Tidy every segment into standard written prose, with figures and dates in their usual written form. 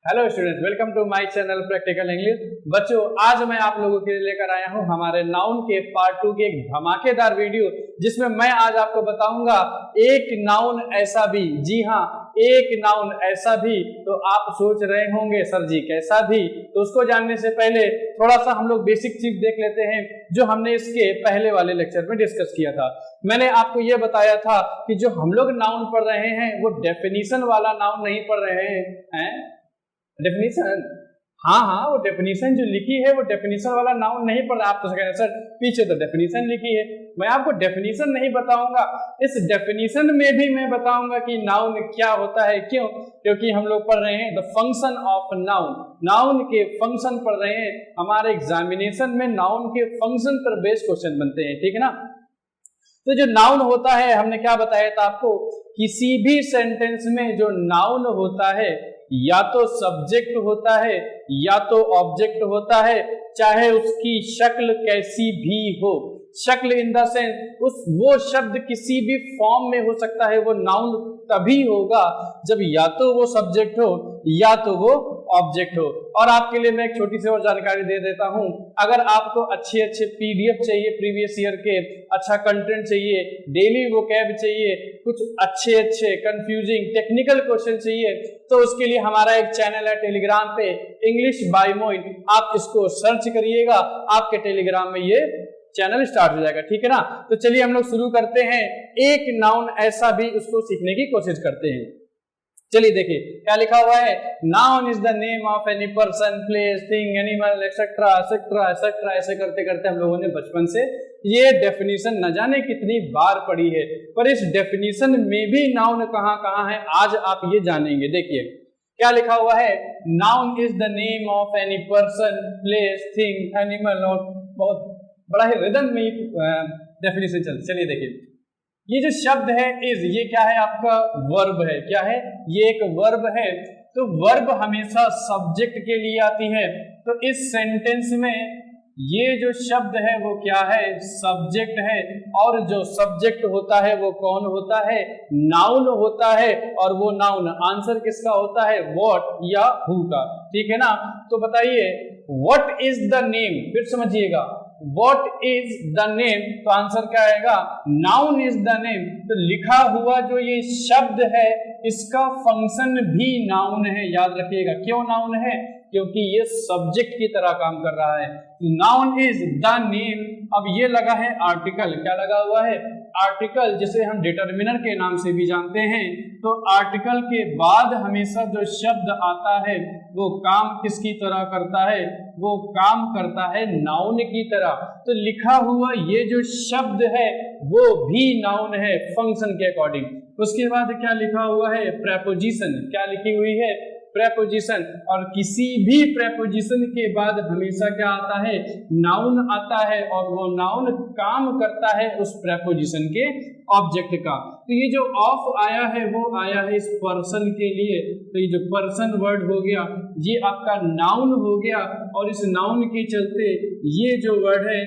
Hello students, welcome to my channel practical English. बच्चों, आज मैं आप लोगों के लिए लेकर आया हूं हमारे नाउन के पार्ट 2 की एक धमाकेदार वीडियो, जिसमें मैं आज आपको बताऊंगा एक नाउन ऐसा भी। जी हां, एक नाउन ऐसा भी। तो आप सोच रहे होंगे सर जी कैसा भी, तो उसको जानने से पहले थोड़ा सा हम लोग बेसिक चीज देख लेते हैं जो हमने इसके पहले वाले लेक्चर में डिस्कस किया था। मैंने आपको यह बताया था कि जो हम लोग नाउन पढ़ रहे हैं वो डेफिनेशन वाला नाउन नहीं पढ़ रहे हैं। डेफिनेशन, हाँ, वो डेफिनेशन जो लिखी है वो डेफिनेशन वाला नाउन नहीं पढ़ रहा। आप तो कह रहे सर पीछे तो डेफिनेशन लिखी है। मैं आपको डेफिनेशन नहीं बताऊंगा, इस डेफिनेशन में भी मैं बताऊंगा कि नाउन क्या होता है। क्यों? क्योंकि हम लोग पढ़ रहे हैं the function of noun, noun के फंक्शन पढ़ रहे हैं। हमारे एग्जामिनेशन में नाउन के फंक्शन पर बेस्ड क्वेश्चन बनते हैं, ठीक है ना। तो जो नाउन होता है, हमने क्या बताया था आपको, किसी भी सेंटेंस में जो नाउन होता है या तो सब्जेक्ट होता है या तो ऑब्जेक्ट होता है, चाहे उसकी शक्ल कैसी भी हो। शक्ल इन द सेंस वो शब्द किसी भी फॉर्म में हो सकता है, वो नाउन तभी होगा जब या तो वो सब्जेक्ट हो या तो वो ऑब्जेक्ट हो। और आपके लिए मैं एक छोटी सी और जानकारी दे देता हूं, अगर आपको अच्छे अच्छे पीडीएफ चाहिए प्रीवियस ईयर के, अच्छा कंटेंट चाहिए, डेली वोकैब चाहिए, कुछ अच्छे अच्छे कंफ्यूजिंग टेक्निकल क्वेश्चन चाहिए, तो उसके लिए हमारा एक चैनल है टेलीग्राम पे, इंग्लिश बाय मोइन। आप इसको सर्च करिएगा, आपके टेलीग्राम में ये चैनल स्टार्ट हो जाएगा, ठीक है ना। तो चलिए हम लोग शुरू करते हैं। एक नाउन ऐसा भी, उसको सीखने की कोशिश करते हैं। चलिए देखिए क्या लिखा हुआ है। Noun is the name of any person, place, thing, animal, etcetera etcetera etcetera. ऐसे करते करते हम लोगों ने बचपन से ये डेफिनेशन न जाने कितनी बार पढ़ी है, पर इस डेफिनेशन में भी नाउन कहाँ कहाँ है आज आप ये जानेंगे। देखिए क्या लिखा हुआ है। Noun is the name of any person, place, thing, animal. और बहुत बड़ा ही रिदम में डेफिनेशन चलिए देखिए, ये जो शब्द है इज, ये क्या है आपका वर्ब है। क्या है? ये एक वर्ब है। तो वर्ब हमेशा सब्जेक्ट के लिए आती है। तो इस सेंटेंस में ये जो शब्द है वो क्या है? सब्जेक्ट है। और जो सब्जेक्ट होता है वो कौन होता है? नाउन होता है। और वो नाउन आंसर किसका होता है? व्हाट या हु का, ठीक है ना। तो बताइए व्हाट इज द नेम, फिर समझिएगा, What is the name? तो आंसर क्या आएगा? Noun is the name। तो लिखा हुआ जो ये शब्द है इसका फंक्शन भी नाउन है, याद रखिएगा। क्यों नाउन है? क्योंकि ये सब्जेक्ट की तरह काम कर रहा है। Noun is the name. अब ये लगा है आर्टिकल, क्या लगा हुआ है? आर्टिकल, जिसे हम डिटर्मिनर के नाम से भी जानते हैं। तो आर्टिकल के बाद हमेशा जो शब्द आता है वो काम किसकी तरह करता है? वो काम करता है नाउन की तरह। तो लिखा हुआ ये जो शब्द है वो भी नाउन है फंक्शन के अकॉर्डिंग। उसके बाद क्या लिखा हुआ है? प्रेपोजिशन। क्या लिखी हुई है? प्रेपोजिशन। और किसी भी प्रेपोजिशन के बाद हमेशा क्या आता है? नाउन आता है। और वो नाउन काम करता है उस प्रेपोजिशन के ऑब्जेक्ट का। तो ये जो ऑफ आया है वो आया है इस पर्सन के लिए। तो ये जो पर्सन वर्ड हो गया ये आपका नाउन हो गया। और इस नाउन के चलते ये जो वर्ड है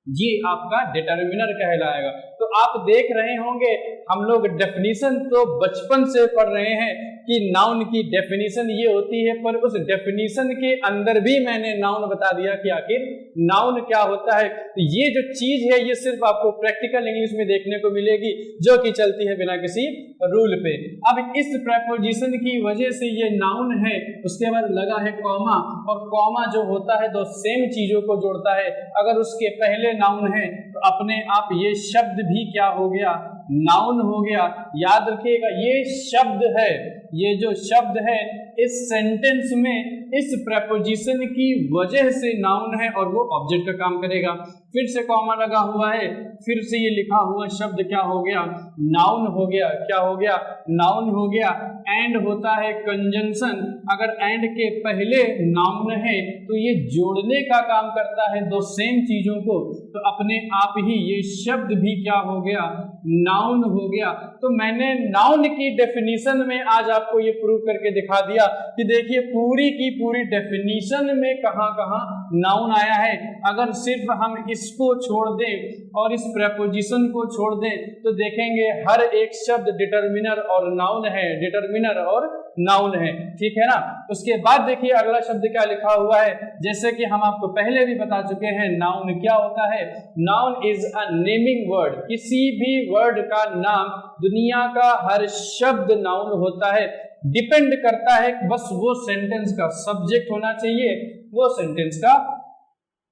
ये आपका डिटर्मिनर कहलाएगा। तो आप देख रहे होंगे हम लोग डेफिनेशन तो बचपन से पढ़ रहे हैं कि नाउन की डेफिनेशन ये होती है, पर उस डेफिनेशन के अंदर भी मैंने नाउन बता दिया कि आखिर नाउन क्या होता है। तो ये जो चीज है ये सिर्फ आपको प्रैक्टिकल इंग्लिश में देखने को मिलेगी, जो कि चलती है बिना किसी रूल पे। अब इस प्रेपोजिशन की वजह से ये नाउन है, उसके बाद लगा है कॉमा। और कॉमा जो होता है दो सेम चीजों को जोड़ता है। अगर उसके पहले नाउन है तो अपने आप ये शब्द भी क्या हो गया? नाउन हो गया। याद रखिएगा ये शब्द है, ये जो शब्द है इस सेंटेंस में इस प्रेपोजिशन की वजह से नाउन है और वो ऑब्जेक्ट का काम करेगा। फिर से कॉमा लगा हुआ है, फिर से ये लिखा हुआ शब्द क्या हो गया? नाउन हो गया। क्या हो गया? नाउन हो गया। एंड होता है कंजंक्शन। अगर एंड के पहले नाउन है तो ये जोड़ने का काम करता है दो सेम चीजों को। तो अपने आप ही ये शब्द भी क्या हो गया? नाउन हो गया। तो मैंने नाउन की डेफिनेशन में आज आपको ये प्रूव करके दिखा दिया कि देखिए पूरी की पूरी डेफिनेशन में कहां कहां नाउन आया है। अगर सिर्फ हम इसको छोड़ दें और इस प्रेपोजिशन को छोड़ दें तो देखेंगे हर एक शब्द डिटर्मिनर और नाउन है, डिटर्मिनर और नाउन है, ठीक है ना। ना। उसके बाद देखिए अगला शब्द क्या लिखा हुआ है, जैसे कि हम आपको पहले भी बता चुके हैं नाउन क्या होता है। Noun is a naming word, किसी भी वर्ड का नाम, दुनिया का हर शब्द नाउन होता है। डिपेंड करता है बस वो सेंटेंस का सब्जेक्ट होना चाहिए, वो सेंटेंस का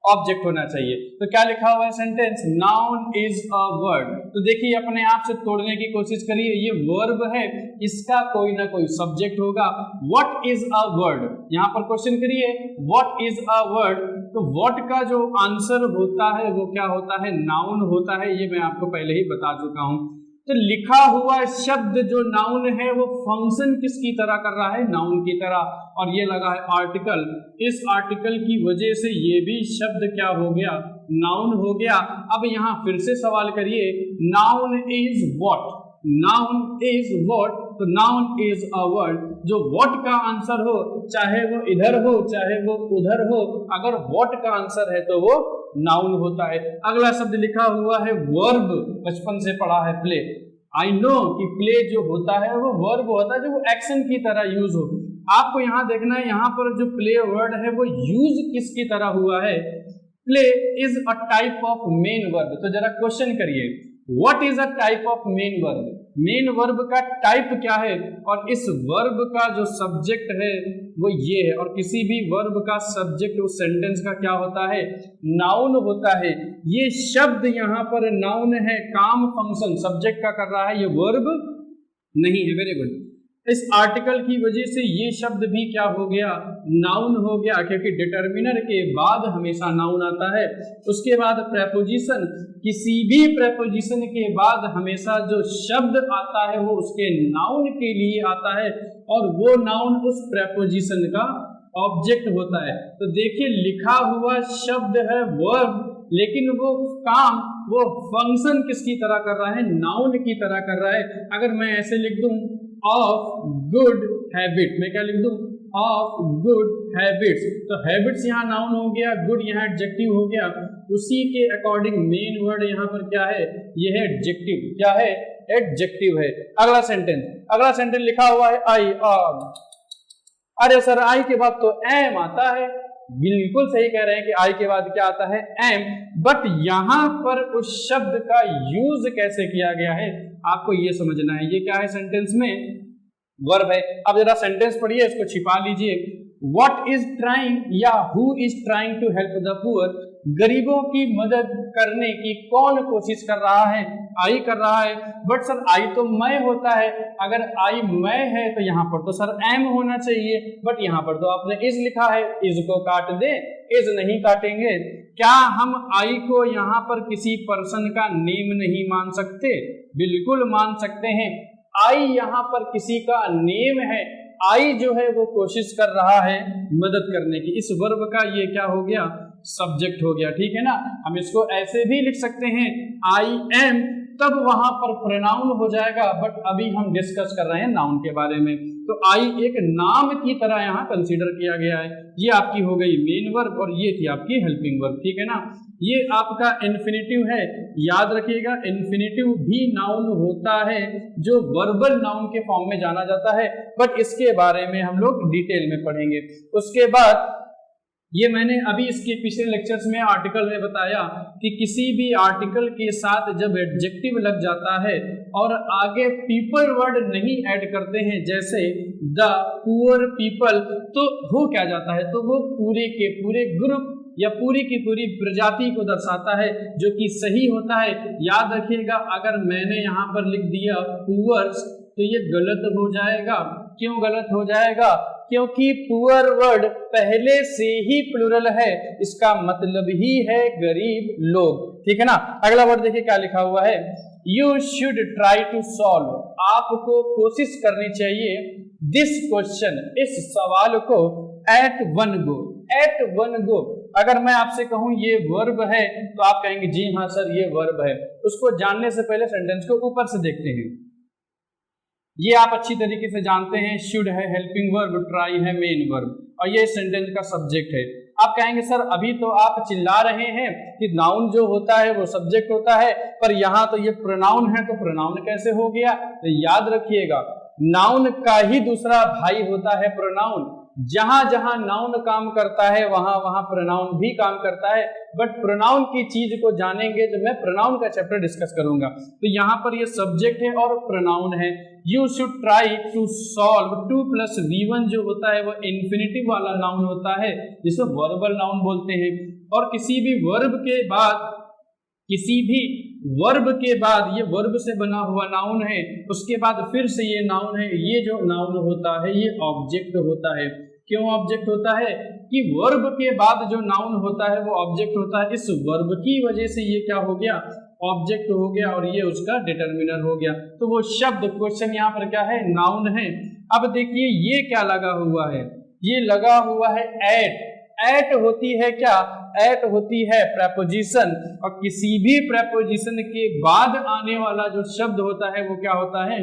ऑब्जेक्ट होना चाहिए। तो क्या लिखा हुआ है sentence, noun is a word. तो देखिए अपने आप से तोड़ने की कोशिश करिए, ये वर्ब है, इसका कोई ना कोई सब्जेक्ट होगा। व्हाट इज अ वर्ड, यहाँ पर क्वेश्चन करिए व्हाट इज अ वर्ड। तो व्हाट का जो आंसर होता है वो क्या होता है, नाउन होता है। ये मैं आपको पहले ही बता चुका हूं। तो लिखा हुआ शब्द जो नाउन है वो फंक्शन किसकी तरह कर रहा है, नाउन की तरह। और ये लगा है आर्टिकल, इस आर्टिकल की वजह से ये भी शब्द क्या हो गया, नाउन हो गया। अब यहाँ फिर से सवाल करिए, noun is what, noun is what. तो नाउन इज अ वर्ड। जो व्हाट का आंसर हो, चाहे वो इधर हो चाहे वो उधर हो, अगर व्हाट का आंसर है तो वो नाउन होता है। अगला शब्द लिखा हुआ है वर्ब, बचपन से पढ़ा है प्ले। आई नो कि प्ले जो होता है वो वर्ब होता है, जो वो एक्शन की तरह यूज हो। आपको यहाँ देखना है, यहाँ पर जो प्ले वर्ड है वो यूज किसकी तरह हुआ है, play is a type of main verb. तो जरा क्वेश्चन करिए, what is a type of main verb, main verb का टाइप क्या है, और इस वर्ब का जो सब्जेक्ट है वो ये है। और किसी भी वर्ब का सब्जेक्ट उस सेंटेंस का क्या होता है, नाउन होता है। ये शब्द यहाँ पर नाउन है, काम फंक्शन सब्जेक्ट का कर रहा है, ये वर्ब नहीं है। Very good. इस आर्टिकल की वजह से ये शब्द भी क्या हो गया, नाउन हो गया, क्योंकि डिटर्मिनर के बाद हमेशा नाउन आता है। उसके बाद प्रेपोजिशन, किसी भी प्रेपोजिशन के बाद हमेशा जो शब्द आता है वो उसके नाउन के लिए आता है, और वो नाउन उस प्रेपोजिशन का ऑब्जेक्ट होता है। तो देखिए लिखा हुआ शब्द है वर्ब, लेकिन वो काम, वो फंक्शन किसकी तरह कर रहा है, नाउन की तरह कर रहा है। अगर मैं ऐसे लिख दूं ऑफ गुड हैबिट, मैं क्या लिख दूं, ऑफ गुड हैबिट्स, तो हैबिट्स यहाँ नाउन हो गया, गुड यहाँ एडजेक्टिव हो गया। उसी के अकॉर्डिंग मेन वर्ड यहाँ पर क्या है, ये है एडजेक्टिव। क्या है, एडजेक्टिव है। अगला सेंटेंस लिखा हुआ है आई आम। अरे सर आई के बाद तो एम आता है, बिल्कुल सही कह रहे हैं कि आई के बाद क्या आता है, एम। बट यहां पर उस शब्द का यूज कैसे किया गया है आपको ये समझना है। ये क्या है, सेंटेंस में वर्ब है। अब जरा सेंटेंस पढ़िए, इसको छिपा लीजिए। व्हाट इज ट्राइंग या who is trying to help the poor, गरीबों की मदद करने की कौन कोशिश कर रहा है, आई कर रहा है। बट सर आई तो मैं होता है, अगर आई मैं है तो यहाँ पर तो सर एम होना चाहिए, बट यहाँ पर तो आपने इज लिखा है, इज को काट दे, इज नहीं काटेंगे। क्या हम आई को यहाँ पर किसी पर्सन का नेम नहीं मान सकते, बिल्कुल मान सकते हैं। आई यहाँ पर किसी का नेम है, आई जो है वो कोशिश कर रहा है मदद करने की। इस वर्ब का ये क्या हो गया, सब्जेक्ट हो गया, ठीक है ना। हम इसको ऐसे भी लिख सकते हैं आई एम, तब वहां पर प्रोनाउन हो जाएगा, बट अभी हम डिस्कस कर रहे हैं नाउन के बारे में। तो आई एक नाम की तरह यहाँ कंसीडर किया गया है। ये आपकी हो गई मेन वर्ब और ये थी आपकी हेल्पिंग वर्ब, ठीक है ना। ये आपका इन्फिनिटिव है, याद रखिएगा इन्फिनिटिव भी नाउन होता है जो वर्बल नाउन के फॉर्म में जाना जाता है, बट इसके बारे में हम लोग डिटेल में पढ़ेंगे। उसके बाद ये मैंने अभी इसके पिछले लेक्चर्स में आर्टिकल में बताया कि किसी भी आर्टिकल के साथ जब एडजेक्टिव लग जाता है और आगे पीपल वर्ड नहीं ऐड करते हैं, जैसे द पुअर पीपल, तो हो क्या जाता है, तो वो पूरे के पूरे ग्रुप या पूरी की पूरी प्रजाति को दर्शाता है, जो कि सही होता है। याद रखिएगा अगर मैंने यहाँ पर लिख दिया पुअर्स तो ये गलत हो जाएगा। क्यों गलत हो जाएगा, क्योंकि पुअर वर्ड पहले से ही प्लूरल है, इसका मतलब ही है गरीब लोग, ठीक है ना। अगला वर्ड देखिए क्या लिखा हुआ है, you should try to solve, आपको कोशिश करनी चाहिए दिस क्वेश्चन, इस सवाल को at one go, at one go. अगर मैं आपसे कहूं ये वर्ब है तो आप कहेंगे जी हाँ सर ये वर्ब है। उसको जानने से पहले सेंटेंस को ऊपर से देखते हैं। ये आप अच्छी तरीके से जानते हैं, शुड है हेल्पिंग वर्ब, ट्राई है मेन वर्ब और ये सेंटेंस का सब्जेक्ट है। आप कहेंगे सर अभी तो आप चिल्ला रहे हैं कि नाउन जो होता है वो सब्जेक्ट होता है, पर यहाँ तो ये प्रोनाउन है, तो प्रोनाउन कैसे हो गया। तो याद रखिएगा नाउन का ही दूसरा भाई होता है प्रोनाउन। जहां जहां नाउन काम करता है वहां वहां प्रोनाउन भी काम करता है, बट प्रोनाउन की चीज को जानेंगे जब मैं प्रोनाउन का चैप्टर डिस्कस करूंगा। तो यहाँ पर ये सब्जेक्ट है और प्रोनाउन है। You should try to solve 2 + V1 जो होता है वो इन्फिनिटिव वाला नाउन होता है जिसे वर्बल नाउन बोलते हैं। और किसी भी वर्ब के बाद ये वर्ब से बना हुआ नाउन है, उसके बाद फिर से ये नाउन है। ये जो नाउन होता है ये ऑब्जेक्ट होता है। क्यों ऑब्जेक्ट होता है? कि वर्ब के बाद जो नाउन होता है वो ऑब्जेक्ट होता है। इस वर्ब की वजह से ये क्या हो गया? ऑब्जेक्ट हो गया और ये उसका डिटर्मिनर हो गया। तो वो शब्द, क्वेश्चन यहाँ पर क्या है? नाउन है। अब देखिए ये क्या लगा हुआ है? ये लगा हुआ है एट। एट होती है क्या? एट होती है प्रेपोजिशन, और किसी भी प्रेपोजिशन के बाद आने वाला जो शब्द होता है वो क्या होता है?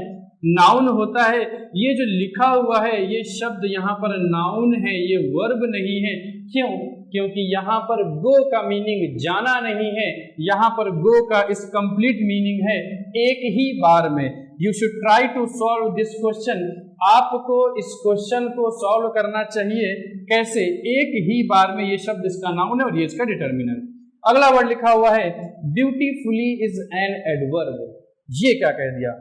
नाउन होता है। ये जो लिखा हुआ है ये शब्द यहाँ पर नाउन है, ये वर्ब नहीं है। क्यों? क्योंकि यहाँ पर गो का मीनिंग जाना नहीं है, यहाँ पर गो का इस कंप्लीट मीनिंग है एक ही बार में। You should try to solve this question. आपको इस क्वेश्चन को सॉल्व करना चाहिए। कैसे? एक ही बार में। ये शब्द इसका नाउन है और ये इसका डिटर्मिनर। अगला वर्ड लिखा हुआ है ब्यूटीफुली इज एन एडवर्ब। ये क्या कह दिया?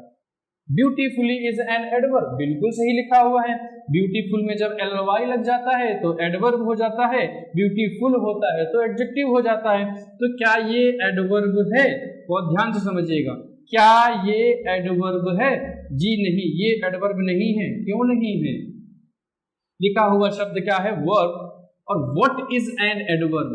Beautifully is an adverb. बिल्कुल सही लिखा हुआ है। ब्यूटीफुल में जब ly लग जाता है तो एडवर्ब हो जाता है, ब्यूटीफुल होता है तो एडजेक्टिव हो जाता है। तो क्या ये एडवर्ब है? बहुत ध्यान से समझिएगा। क्या ये एडवर्ब है? जी नहीं, ये एडवर्ब नहीं है। क्यों नहीं है? लिखा हुआ शब्द क्या है? वर्ब। और what is an adverb?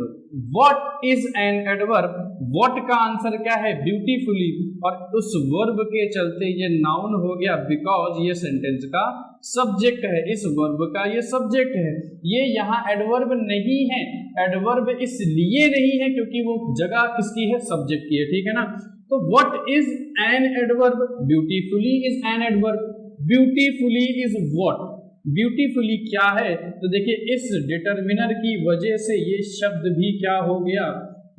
What is an adverb? What का आंसर क्या है? ब्यूटीफुली। और उस वर्ब के चलते ये नाउन हो गया बिकॉज ये सेंटेंस का सब्जेक्ट है। इस वर्ब का ये सब्जेक्ट है। ये यहाँ एडवर्ब नहीं है। एडवर्ब इसलिए नहीं है क्योंकि वो जगह किसकी है? सब्जेक्ट की है। ठीक है ना? तो what is an adverb? Beautifully is an adverb. Beautifully is what? Beautifully क्या है? तो देखिए इस डिटर्मिनर की वजह से ये शब्द भी क्या हो गया?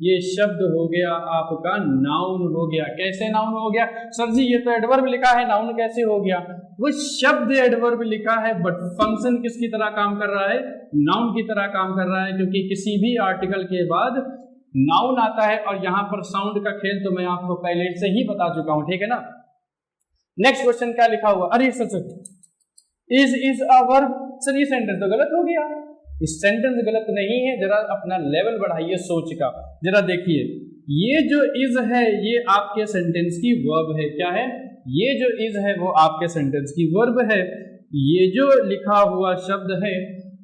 ये शब्द हो गया आपका नाउन हो गया। कैसे नाउन हो गया? सर जी ये तो एडवर्ब लिखा है, नाउन कैसे हो गया? वो शब्द एडवर्ब लिखा है बट फंक्शन किसकी तरह काम कर रहा है? नाउन की तरह काम कर रहा है, क्योंकि किसी भी आर्टिकल के बाद नाउन आता है। और यहाँ पर साउंड का खेल तो मैं आपको पहले से ही बता चुका हूं। ठीक है ना? नेक्स्ट क्वेश्चन क्या लिखा हुआ? अरे sir is a verb. Sir ये सेंटेंस तो गलत हो गया। इस सेंटेंस गलत नहीं है। जरा अपना लेवल बढ़ाइए सोच का। जरा देखिए ये जो इज है ये आपके सेंटेंस की वर्ब है। क्या है? ये जो इज है वो आपके सेंटेंस की वर्ब है। ये जो लिखा हुआ शब्द है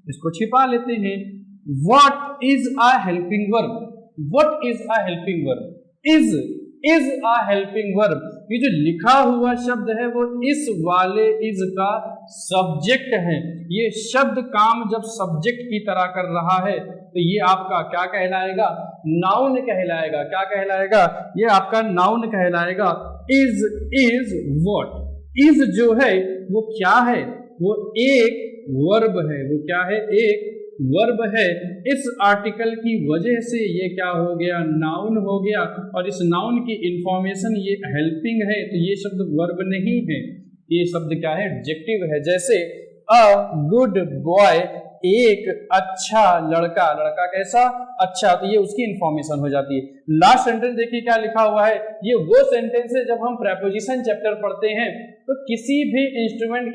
इसको छिपा लेते हैं। What is a helping verb? What is a helping verb? Is a helping verb. ये जो लिखा हुआ शब्द है वो इस वाले इज का सब्जेक्ट है। ये शब्द काम जब सब्जेक्ट की तरह कर रहा है तो ये आपका क्या कहलाएगा? नाउन कहलाएगा। क्या कहलाएगा? ये आपका नाउन कहलाएगा। Is what? इज जो है वो क्या है? वो एक वर्ब है। वो क्या है? एक वर्ब है। इस आर्टिकल की वजह से ये क्या हो गया? नाउन हो गया। और इस नाउन की इंफॉर्मेशन ये हेल्पिंग है, तो ये शब्द वर्ब नहीं है, ये शब्द क्या है? एडजेक्टिव है। जैसे अ गुड बॉय, एक अच्छा लड़का। लड़का कैसा? अच्छा। तो ये उसकी इंफॉर्मेशन हो जाती है। लास्ट सेंटेंस देखिए क्या लिखा हुआ है। ये वो सेंटेंस है जब हम प्रेपोजिशन चैप्टर पढ़ते हैं तो किसी भी इंस्ट्रूमेंट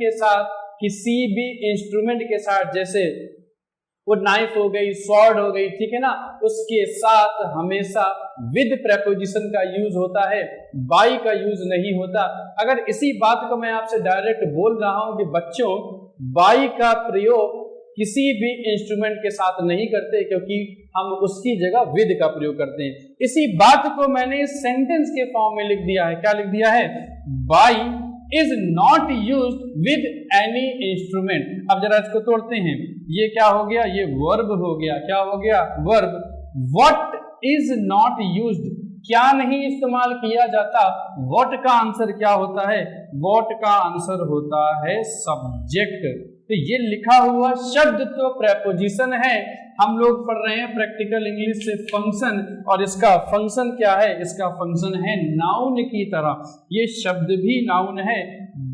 के साथ जैसे वो नाइफ हो गई, स्वॉर्ड हो गई, ठीक है ना, उसके साथ हमेशा विद प्रेपोजिशन का यूज होता है, बाई का यूज नहीं होता। अगर इसी बात को मैं आपसे डायरेक्ट बोल रहा हूं कि बच्चों बाई का प्रयोग किसी भी इंस्ट्रूमेंट के साथ नहीं करते क्योंकि हम उसकी जगह विद का प्रयोग करते हैं। इसी बात को मैंने इस सेंटेंस के फॉर्म में लिख दिया है। क्या लिख दिया है? By is not used with any instrument. अब जरा इसको तोड़ते हैं। ये क्या हो गया? ये वर्ब हो गया। क्या हो गया? Verb. What is not used? क्या नहीं इस्तेमाल किया जाता, व्हाट का आंसर क्या होता है, व्हाट का आंसर होता है सब्जेक्ट। तो ये लिखा हुआ शब्द तो प्रेपोजिशन है, हम लोग पढ़ रहे हैं प्रैक्टिकल इंग्लिश से फंक्शन, और इसका फंक्शन क्या है, इसका फंक्शन है नाउन की तरह। ये शब्द भी नाउन है।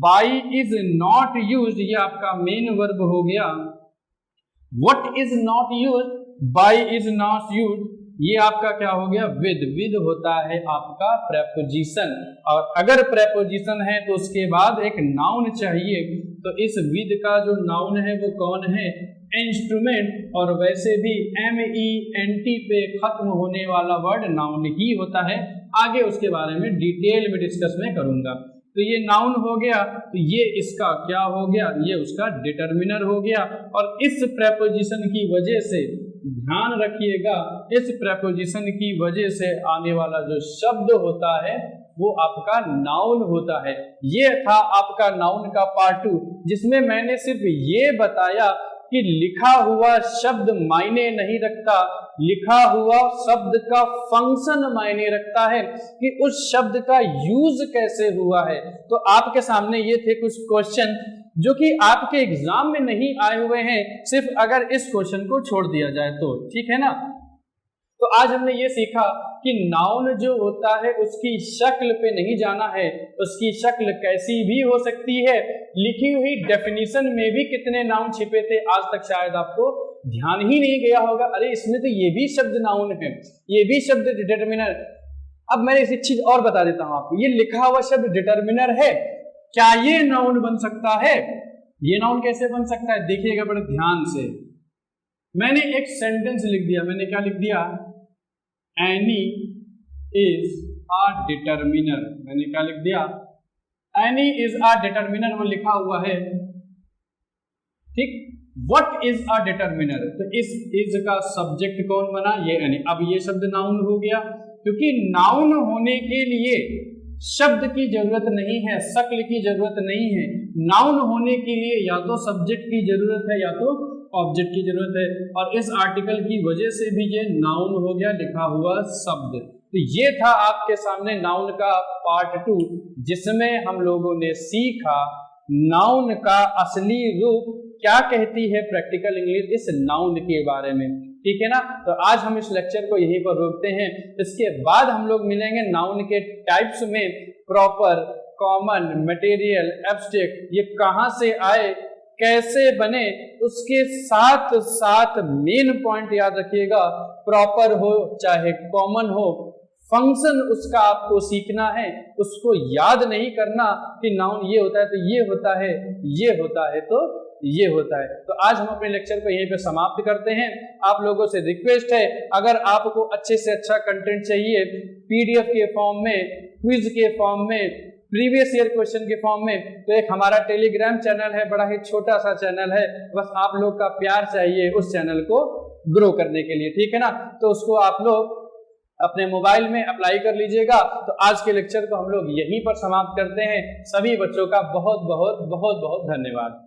बाई इज नॉट यूज्ड, ये आपका मेन वर्ब हो गया। What is not used, by is not used, ये आपका क्या हो गया, विद। विद होता है आपका प्रेपोजिशन, और अगर प्रेपोजिशन है तो उसके बाद एक नाउन चाहिए। तो इस विद का जो नाउन है वो कौन है, इंस्ट्रूमेंट। और वैसे भी MENT पे खत्म होने वाला वर्ड नाउन ही होता है। आगे उसके बारे में डिटेल में डिस्कस में करूंगा। तो ये नाउन हो गया, तो ये इसका क्या हो गया, ये उसका डिटर्मिनर हो गया। और इस प्रेपोजिशन की वजह से ध्यान रखिएगा, इस प्रेपोजिशन की वजह से आने वाला जो शब्द होता है वो आपका नाउन होता है। ये था आपका नाउन का पार्ट 2, जिसमें मैंने सिर्फ ये बताया कि लिखा हुआ शब्द मायने नहीं रखता, लिखा हुआ शब्द का फंक्शन मायने रखता है कि उस शब्द का यूज कैसे हुआ है। तो आपके सामने ये थे कुछ क्वेश्चन जो कि आपके एग्जाम में नहीं आए हुए हैं, सिर्फ अगर इस क्वेश्चन को छोड़ दिया जाए तो, ठीक है ना। तो आज हमने ये सीखा कि नाउन जो होता है उसकी शक्ल पे नहीं जाना है, उसकी शक्ल कैसी भी हो सकती है। लिखी हुई डेफिनेशन में भी कितने नाउन छिपे थे आज तक शायद आपको ध्यान ही नहीं गया होगा, अरे इसमें तो ये भी शब्द नाउन है, ये भी शब्द डिटर्मिनर। अब मैं इसी चीज और बता देता हूं आपको, ये लिखा हुआ शब्द डिटर्मिनर है, क्या ये नाउन बन सकता है, ये नाउन कैसे बन सकता है, देखिएगा बड़े ध्यान से। मैंने एक सेंटेंस लिख दिया, मैंने क्या लिख दिया, एनी इज अ डिटर्मिनर, मैंने क्या लिख दिया, एनी इज अ डिटर्मिनर, वो लिखा हुआ है, ठीक। व्हाट इज अ डिटर्मिनर, तो इस इज का सब्जेक्ट कौन बना, ये एनी। अब ये शब्द नाउन हो गया, क्योंकि नाउन होने के लिए शब्द की जरूरत नहीं है, शक्ल की जरूरत नहीं है। नाउन होने के लिए या तो सब्जेक्ट की जरूरत है या तो ऑब्जेक्ट की जरूरत है, और इस आर्टिकल की वजह से भी ये नाउन हो गया, लिखा हुआ शब्द। तो ये था आपके सामने नाउन का पार्ट 2, जिसमें हम लोगों ने सीखा नाउन का असली रूप क्या कहती है प्रैक्टिकल इंग्लिश इस नाउन के बारे में, ठीक है ना। तो आज हम इस लेक्चर को यहीं पर रोकते हैं, इसके बाद हम लोग मिलेंगे नाउन के टाइप्स में, प्रॉपर, कॉमन, मटेरियल, एब्स्ट्रैक्ट, ये कहां से आए, कैसे बने, उसके साथ साथ मेन पॉइंट याद रखिएगा, प्रॉपर हो चाहे कॉमन हो, फंक्शन उसका आपको सीखना है, उसको याद नहीं करना कि नाउन ये होता है तो ये होता है, ये होता है तो ये होता है। तो आज हम अपने लेक्चर को यहीं पे समाप्त करते हैं। आप लोगों से रिक्वेस्ट है, अगर आपको अच्छे से अच्छा कंटेंट चाहिए PDF के फॉर्म में, क्विज के फॉर्म में, प्रीवियस ईयर क्वेश्चन के फॉर्म में, तो एक हमारा टेलीग्राम चैनल है, बड़ा ही छोटा सा चैनल है, बस आप लोग का प्यार चाहिए उस चैनल को ग्रो करने के लिए, ठीक है ना। तो उसको आप लोग अपने मोबाइल में अप्लाई कर लीजिएगा। तो आज के लेक्चर को हम लोग यहीं पर समाप्त करते हैं। सभी बच्चों का बहुत बहुत बहुत बहुत धन्यवाद।